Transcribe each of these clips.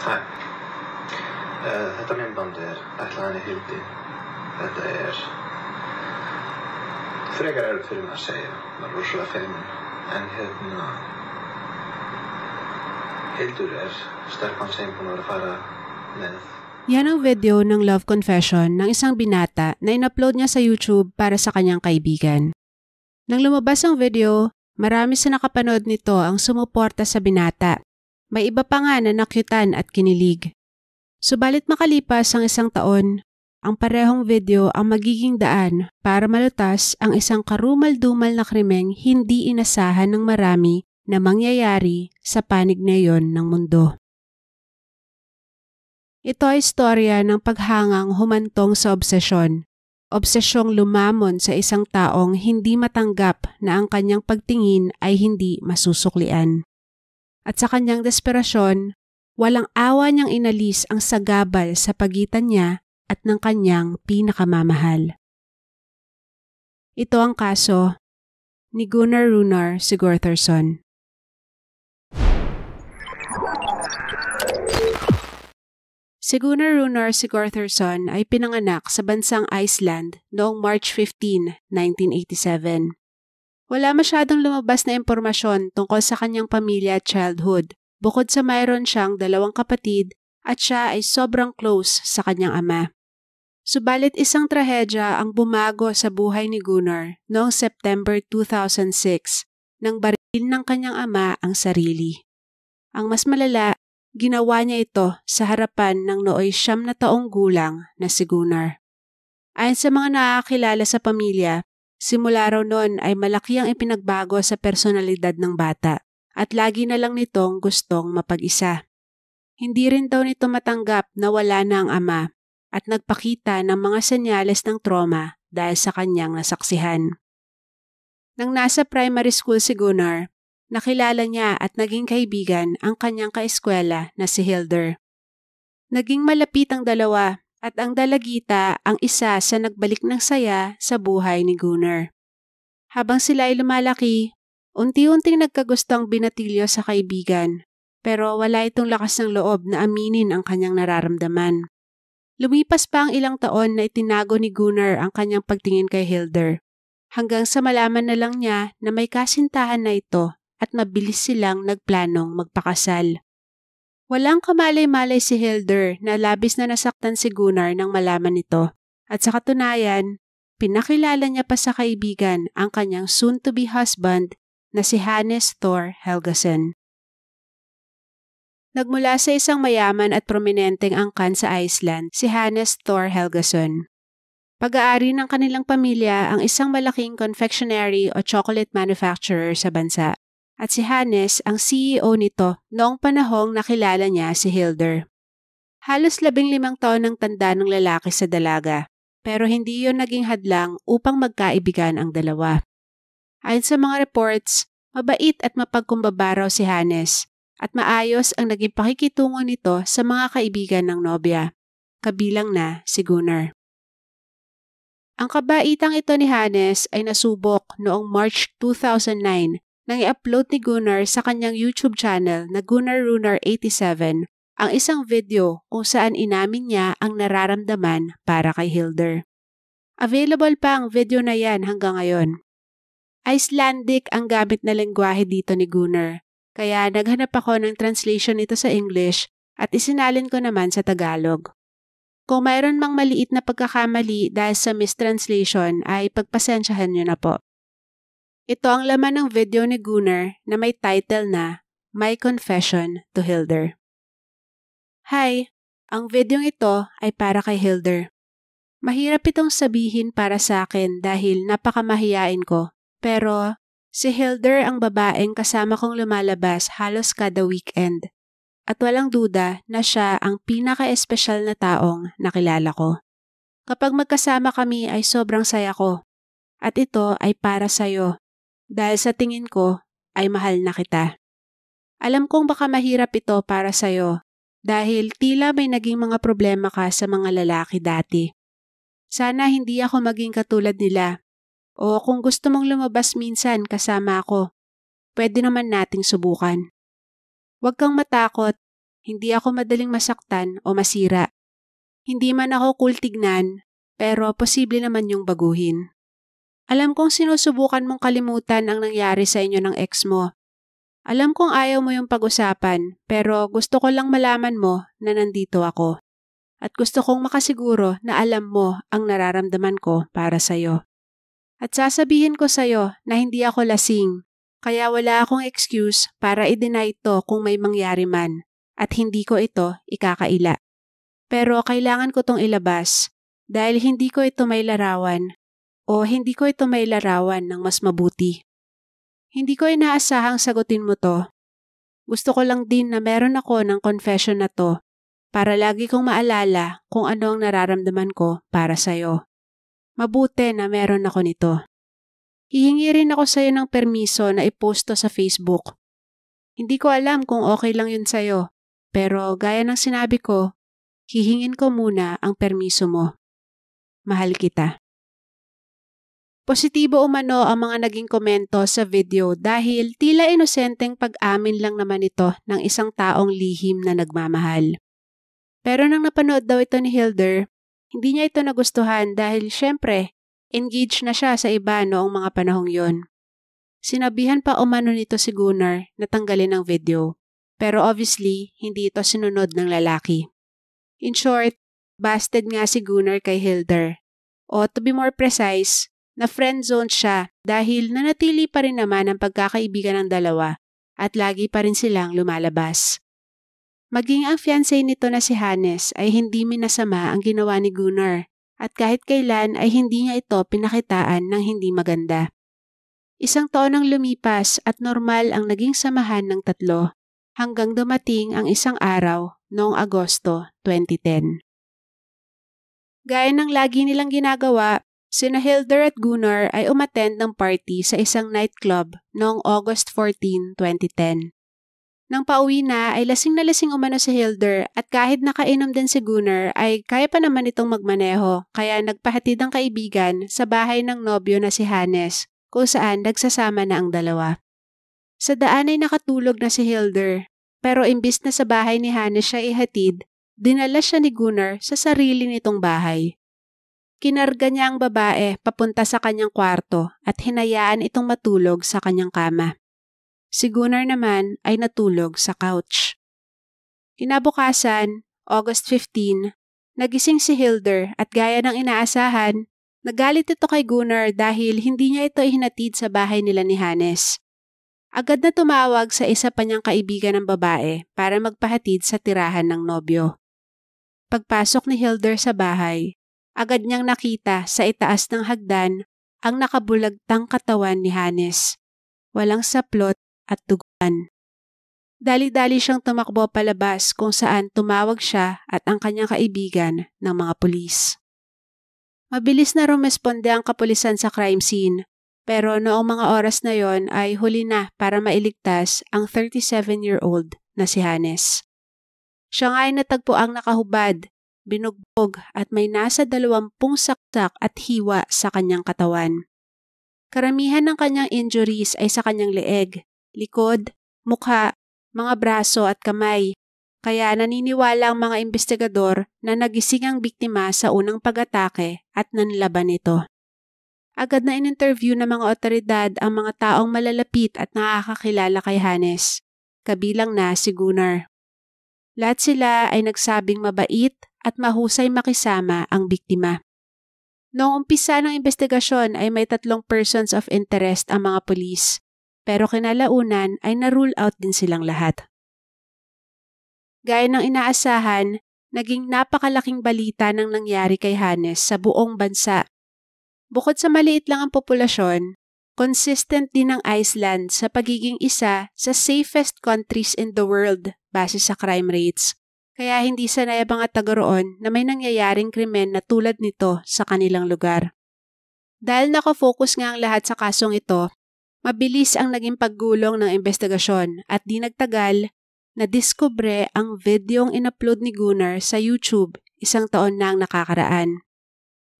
Hæ. Þetta myndbandir ætlaði henni Hildi. Þetta frekar erfitt fyrir mig að segja. Var rosalega feimin. En Hildur stelpan sem búin að vera að fara með. Yan ang video ng love confession ng isang binata na in-upload niya sa YouTube para sa kanyang kaibigan. Nang lumabas ang video, marami sa nakapanood nito ang sumuporta sa binata. May iba pa nga na nakyutan at kinilig. Subalit makalipas ang 1 taon, ang parehong video ang magiging daan para malutas ang isang karumal-dumal na krimeng hindi inasahan ng marami na mangyayari sa panig na iyon ng mundo. Ito ay istorya ng paghangang humantong sa obsesyon. Obsesyong lumamon sa isang taong hindi matanggap na ang kanyang pagtingin ay hindi masusuklian. At sa kanyang desperasyon, walang awa niyang inalis ang sagabal sa pagitan niya at ng kanyang pinakamamahal. Ito ang kaso ni Gunnar Runar Sigurðarson. Si Gunnar Runar Sigurðarson ay pinanganak sa bansang Iceland noong March 15, 1987. Wala masyadong lumabas na impormasyon tungkol sa kanyang pamilya at childhood, bukod sa mayroon siyang 2 kapatid at siya ay sobrang close sa kanyang ama. Subalit isang trahedya ang bumago sa buhay ni Gunnar noong September 2006 nang baril ng kanyang ama ang sarili. Ang mas malala, ginawa niya ito sa harapan ng nooy 9 na taong gulang na si Gunnar. Ayon sa mga nakakilala sa pamilya, simula raw noon ay malaki ang ipinagbago sa personalidad ng bata at lagi na lang nitong gustong mapag-isa. Hindi rin daw nito matanggap na wala na ang ama at nagpakita ng mga senyales ng trauma dahil sa kanyang nasaksihan. Nang nasa primary school si Gunnar, nakilala niya at naging kaibigan ang kanyang kaeskwela na si Hildur. Naging malapit ang dalawa at ang dalagita ang isa sa nagbalik ng saya sa buhay ni Gunnar. Habang sila ay lumalaki, unti-unting nagkagustong binatilyo sa kaibigan pero wala itong lakas ng loob na aminin ang kanyang nararamdaman. Lumipas pa ang ilang taon na itinago ni Gunnar ang kanyang pagtingin kay Hildur hanggang sa malaman na lang niya na may kasintahan na ito at mabilis silang nagplanong magpakasal. Walang kamalay-malay si Hildur na labis na nasaktan si Gunnar nang malaman ito at sa katunayan, pinakilala niya pa sa kaibigan ang kanyang soon-to-be husband na si Hannes Thor Helgason. Nagmula sa isang mayaman at prominenteng angkan sa Iceland, si Hannes Thor Helgason. Pag-aari ng kanilang pamilya ang isang malaking confectionery o chocolate manufacturer sa bansa. At si Hannes ang CEO nito noong panahong nakilala niya si Hildur. Halos 15 taon ang tanda ng lalaki sa dalaga, pero hindi yon naging hadlang upang magkaibigan ang dalawa. Ayon sa mga reports, mabait at mapagkumbaba raw si Hannes at maayos ang naging pakikitungo nito sa mga kaibigan ng nobya, kabilang na si Gunnar. Ang kabaitang ito ni Hannes ay nasubok noong March 2009 nang i-upload ni Gunnar sa kanyang YouTube channel na Gunnar Runar 87 ang isang video kung saan inamin niya ang nararamdaman para kay Hildur. Available pa ang video na yan hanggang ngayon. Icelandic ang gamit na lengguwahe dito ni Gunnar, kaya naghanap ako ng translation nito sa English at isinalin ko naman sa Tagalog. Kung mayroon mang maliit na pagkakamali dahil sa mistranslation ay pagpasensyahan niyo na po. Ito ang laman ng video ni Gunnar na may title na My Confession to Hildur. Hi! Ang videong ito ay para kay Hildur. Mahirap itong sabihin para sa akin dahil napakamahiyain ko. Pero si Hildur ang babaeng kasama kong lumalabas halos kada weekend. At walang duda na siya ang pinaka-espesyal na taong nakilala ko. Kapag magkasama kami ay sobrang saya ko. At ito ay para sa'yo. Dahil sa tingin ko ay mahal na kita. Alam kong baka mahirap ito para sa'yo dahil tila may naging mga problema ka sa mga lalaki dati. Sana hindi ako maging katulad nila o kung gusto mong lumabas minsan kasama ako, pwede naman nating subukan. Huwag kang matakot Hindi ako madaling masaktan o masira. Hindi man ako cool tignan, pero posible naman yung baguhin. Alam kong sinusubukan mong kalimutan ang nangyari sa inyo ng ex mo. Alam kong ayaw mo yung pag-usapan, pero gusto ko lang malaman mo na nandito ako. At gusto kong makasiguro na alam mo ang nararamdaman ko para sa'yo. At sasabihin ko sa'yo na hindi ako lasing, kaya wala akong excuse para i-deny ito kung may mangyari man, at hindi ko ito ikakaila. Pero kailangan ko tong ilabas dahil hindi ko ito may larawan ng mas mabuti. Hindi ko inaasahang sagutin mo to. Gusto ko lang din na meron ako ng confession na to para lagi kong maalala kung ano ang nararamdaman ko para sa'yo. Mabuti na meron ako nito. Hihingi rin ako sa'yo ng permiso na i-post to sa Facebook. Hindi ko alam kung okay lang yun sa'yo, pero gaya ng sinabi ko, hihingin ko muna ang permiso mo. Mahal kita. Positibo umano ang mga naging komento sa video dahil tila inosenteng pag-amin lang naman ito ng isang taong lihim na nagmamahal. Pero nang napanood daw ito ni Hilder, hindi niya ito nagustuhan dahil syempre, engaged na siya sa iba noong mga panahong yon. Sinabihan pa umano nito si Gunnar na tanggalin ang video, pero obviously, hindi ito sinunod ng lalaki. In short, busted nga si Gunnar kay Hilder. O to be more precise, na friendzone siya dahil nanatili pa rin naman ang pagkakaibigan ng dalawa at lagi pa rin silang lumalabas. Maging ang fiancé nito na si Hannes ay hindi minasama ang ginawa ni Gunnar at kahit kailan ay hindi niya ito pinakitaan ng hindi maganda. Isang taon ang lumipas at normal ang naging samahan ng tatlo hanggang dumating ang isang araw noong Agosto 2010. Gaya ng lagi nilang ginagawa, sina Hilder at Gunnar ay umattend ng party sa isang nightclub noong August 14, 2010. Nang pauwi na ay lasing na lasing umano si Hilder at kahit nakainom din si Gunnar ay kaya pa naman itong magmaneho kaya nagpahatid ang kaibigan sa bahay ng nobyo na si Hannes kung saan nagsasama na ang dalawa. Sa daan ay nakatulog na si Hilder pero imbis na sa bahay ni Hannes siya ihatid, dinala siya ni Gunnar sa sarili nitong bahay. Kinarga niya ang babae papunta sa kanyang kwarto at hinayaan itong matulog sa kanyang kama. Si Gunnar naman ay natulog sa couch. Kinabukasan, August 15, nagising si Hilder at gaya ng inaasahan, nagalit ito kay Gunnar dahil hindi niya ito ihinatid sa bahay nila ni Hannes. Agad na tumawag sa isa pa niyang kaibigan ng babae para magpahatid sa tirahan ng nobyo. Pagpasok ni Hilder sa bahay, agad niyang nakita sa itaas ng hagdan ang nakabulagtang katawan ni Hannes. Walang saplot at duguan. Dali-dali siyang tumakbo palabas kung saan tumawag siya at ang kanyang kaibigan ng mga pulis. Mabilis na rumesponde ang kapulisan sa crime scene, pero noong mga oras na yon ay huli na para mailigtas ang 37-year-old na si Hannes. Siya nga ay natagpo ang nakahubad, binugbog at may nasa 20 saksak at hiwa sa kanyang katawan. Karamihan ng kanyang injuries ay sa kanyang leeg, likod, mukha, mga braso at kamay. Kaya naniniwala ang mga investigador na nagising ang biktima sa unang pag-atake at nanlaban ito. Agad na in-interview ng mga otoridad ang mga taong malalapit at nakakakilala kay Hannes, kabilang na si Gunnar. Lahat sila ay nagsabing mabait at mahusay makisama ang biktima. Noong umpisa ng investigasyon ay may 3 persons of interest ang mga pulis, pero kinalaunan ay na-rule out din silang lahat. Gaya ng inaasahan, naging napakalaking balita ng nangyari kay Hannes sa buong bansa. Bukod sa maliit lang ang populasyon, consistent din ang Iceland sa pagiging isa sa safest countries in the world base sa crime rates. Kaya hindi sanay ang mga taga roon na may nangyayaring krimen na tulad nito sa kanilang lugar. Dahil nakafocus nga ang lahat sa kasong ito, mabilis ang naging paggulong ng investigasyon at di nagtagal, nadiskubre ang videong in-upload ni Gunnar sa YouTube 1 taon na ang nakakaraan.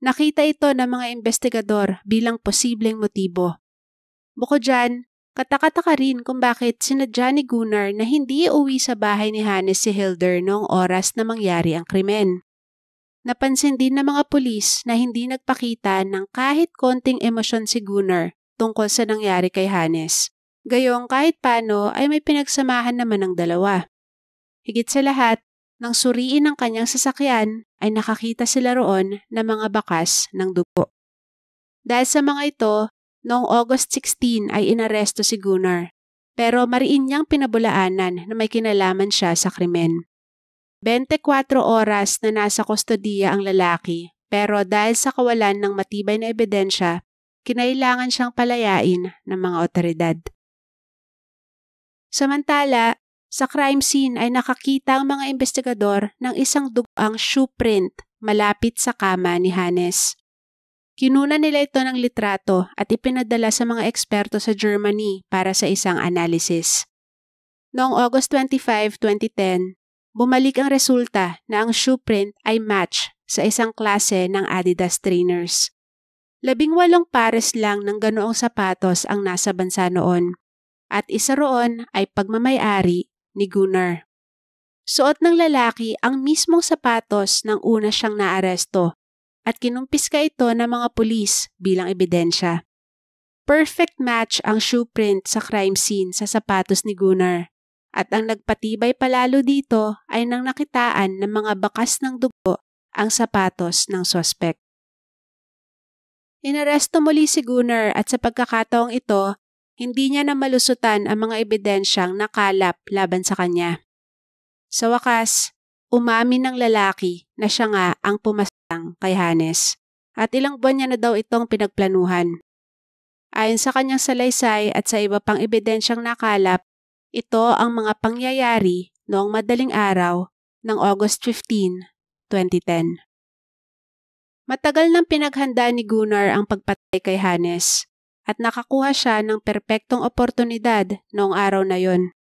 Nakita ito ng mga investigador bilang posibleng motibo. Bukod dyan, Katakataka rin kung bakit sinadya ni Gunnar na hindi uwi sa bahay ni Hannes si Hildur noong oras na mangyari ang krimen. Napansin din ng mga pulis na hindi nagpakita ng kahit konting emosyon si Gunnar tungkol sa nangyari kay Hannes. Gayong kahit paano ay may pinagsamahan naman ng dalawa. Higit sa lahat, nang suriin ang kanyang sasakyan ay nakakita sila roon ng mga bakas ng dugo. Dahil sa mga ito, noong August 16 ay inaresto si Gunnar, pero mariin niyang pinabulaanan na may kinalaman siya sa krimen. 24 oras na nasa kustodiya ang lalaki, pero dahil sa kawalan ng matibay na ebidensya, kinailangan siyang palayain ng mga otoridad. Samantala, sa crime scene ay nakakita ang mga investigador ng isang dugang shoe print malapit sa kama ni Hannes. Kinuna nila ito ng litrato at ipinadala sa mga eksperto sa Germany para sa isang analysis. Noong August 25, 2010, bumalik ang resulta na ang shoe print ay match sa isang klase ng Adidas trainers. 18 pares lang ng ganoong sapatos ang nasa bansa noon at isa roon ay pagmamay-ari ni Gunnar. Suot ng lalaki ang mismong sapatos ng una siyang naaresto at kinumpiska ito ng mga pulis bilang ebidensya. Perfect match ang shoe print sa crime scene sa sapatos ni Gunnar at ang nagpatibay palalo dito ay nang nakitaan ng mga bakas ng dugo ang sapatos ng suspect. Inaresto muli si Gunnar at sa pagkakataong ito, hindi niya na malusutan ang mga ebidensyang nakalap laban sa kanya. Sa wakas, umamin ng lalaki na siya nga ang pumasang kay Hannes at ilang buwan niya na daw itong pinagplanuhan. Ayon sa kanyang salaysay at sa iba pang ebidensyang nakalap, ito ang mga pangyayari noong madaling araw ng August 15, 2010. Matagal nang pinaghanda ni Gunnar ang pagpatay kay Hannes at nakakuha siya ng perpektong oportunidad noong araw na yon.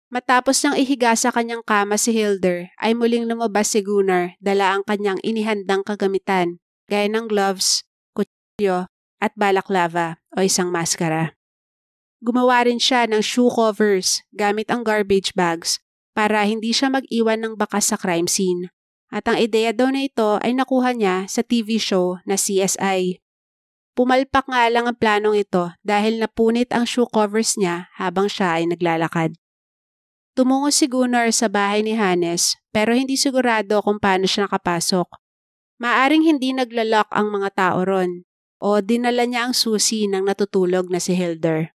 Matapos niyang ihiga sa kanyang kama si Hildur, ay muling lumabas si Gunnar dala ang kanyang inihandang kagamitan, gaya ng gloves, kutsilyo, at balaklava o isang maskara. Gumawa rin siya ng shoe covers gamit ang garbage bags para hindi siya mag-iwan ng bakas sa crime scene. At ang ideya daw na ito ay nakuha niya sa TV show na CSI. Pumalpak nga lang ang planong ito dahil napunit ang shoe covers niya habang siya ay naglalakad. Tumungo si Gunnar sa bahay ni Hannes pero hindi sigurado kung paano siya nakapasok. Maaring hindi naglalak ang mga tao ron o dinala niya ang susi ng natutulog na si Hildur.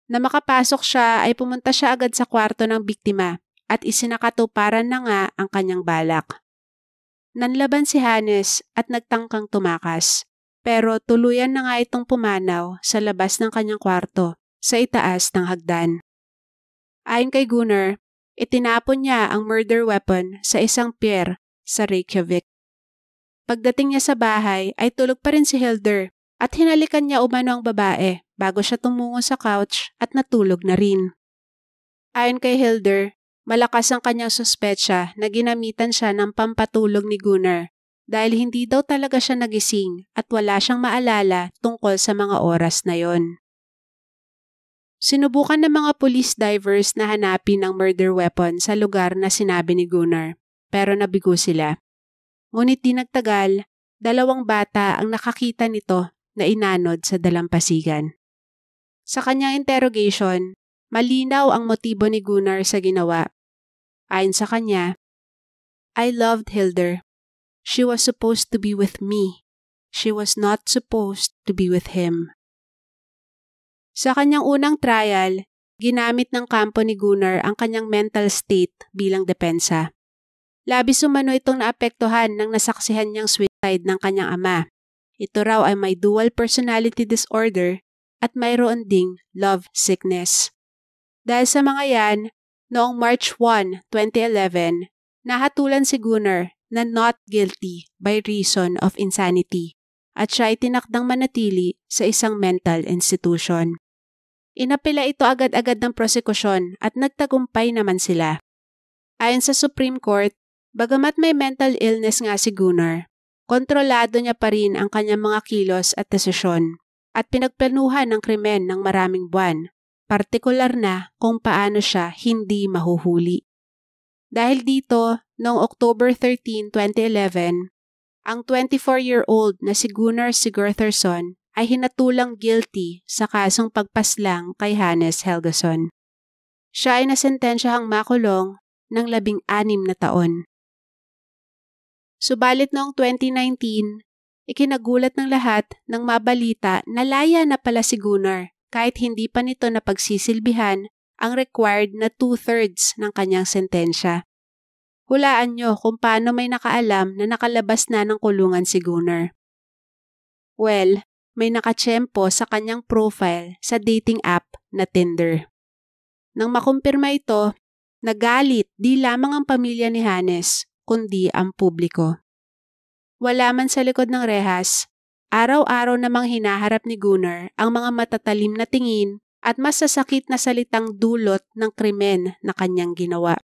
Na makapasok siya ay pumunta siya agad sa kwarto ng biktima at isinakatuparan na nga ang kanyang balak. Nanlaban si Hannes at nagtangkang tumakas. Pero tuluyan na nga itong pumanaw sa labas ng kanyang kwarto sa itaas ng hagdan. Ayon kay Gunnar, itinapon niya ang murder weapon sa isang pier sa Reykjavik. Pagdating niya sa bahay ay tulog pa rin si Hildur at hinalikan niya umano ang babae bago siya tumungo sa couch at natulog na rin. Ayon kay Hildur, malakas ang kanyang suspetsya na ginamitan siya ng pampatulog ni Gunnar dahil hindi daw talaga siya nagising at wala siyang maalala tungkol sa mga oras na yon. Sinubukan ng mga police divers na hanapin ang murder weapon sa lugar na sinabi ni Gunnar, pero nabigo sila. Ngunit di nagtagal, 2 bata ang nakakita nito na inanod sa dalampasigan. Sa kanyang interrogation, malinaw ang motibo ni Gunnar sa ginawa. Ayon sa kanya, I loved Hildur. She was supposed to be with me. She was not supposed to be with him. Sa kanyang unang trial, ginamit ng kampo ni Gunnar ang kanyang mental state bilang depensa. Labis umano itong naapektuhan ng nasaksihan niyang suicide ng kanyang ama. Ito raw ay may dual personality disorder at mayroon ding love sickness. Dahil sa mga yan, noong March 1, 2011, nahatulan si Gunnar na not guilty by reason of insanity at siya ay tinakdang manatili sa isang mental institution. Inapela ito agad-agad ng prosekusyon at nagtagumpay naman sila. Ayon sa Supreme Court, bagamat may mental illness nga si Gunnar, kontrolado niya pa rin ang kanyang mga kilos at desisyon at pinagplanuhan ng krimen ng maraming buwan partikular na kung paano siya hindi mahuhuli. Dahil dito, noong October 13, 2011, ang 24-year-old na si Gunnar Sigurðarson ay hinatulang guilty sa kasong pagpaslang kay Hannes Helgason. Siya ay nasentensyahang makulong ng 16 na taon. Subalit noong 2019, ikinagulat ng lahat nang mabalita na laya na pala si Gunnar kahit hindi pa nito napagsisilbihan ang required na 2/3 ng kanyang sentensya. Hulaan nyo kung paano may nakaalam na nakalabas na ng kulungan si Gunnar. Well, may nakatsyempo sa kanyang profile sa dating app na Tinder. Nang makumpirma ito, nagalit di lamang ang pamilya ni Hannes, kundi ang publiko. Wala man sa likod ng rehas, araw-araw namang hinaharap ni Gunnar ang mga matatalim na tingin at masasakit na salitang dulot ng krimen na kanyang ginawa.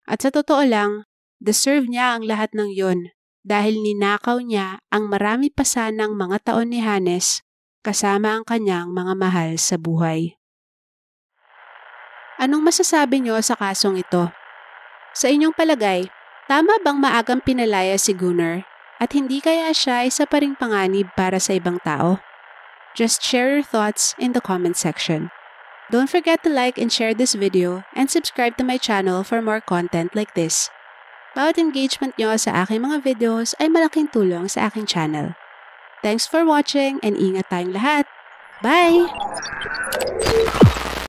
At sa totoo lang, deserve niya ang lahat ng yon dahil ninakaw niya ang marami pa sanang mga taon ni Hannes kasama ang kanyang mga mahal sa buhay. Anong masasabi niyo sa kasong ito? Sa inyong palagay, tama bang maagang pinalaya si Gunnar at hindi kaya siya isa pa ring panganib para sa ibang tao? Just share your thoughts in the comment section. Don't forget to like and share this video and subscribe to my channel for more content like this. Bawat engagement nyo sa aking mga videos ay malaking tulong sa aking channel. Thanks for watching and ingat tayong lahat. Bye!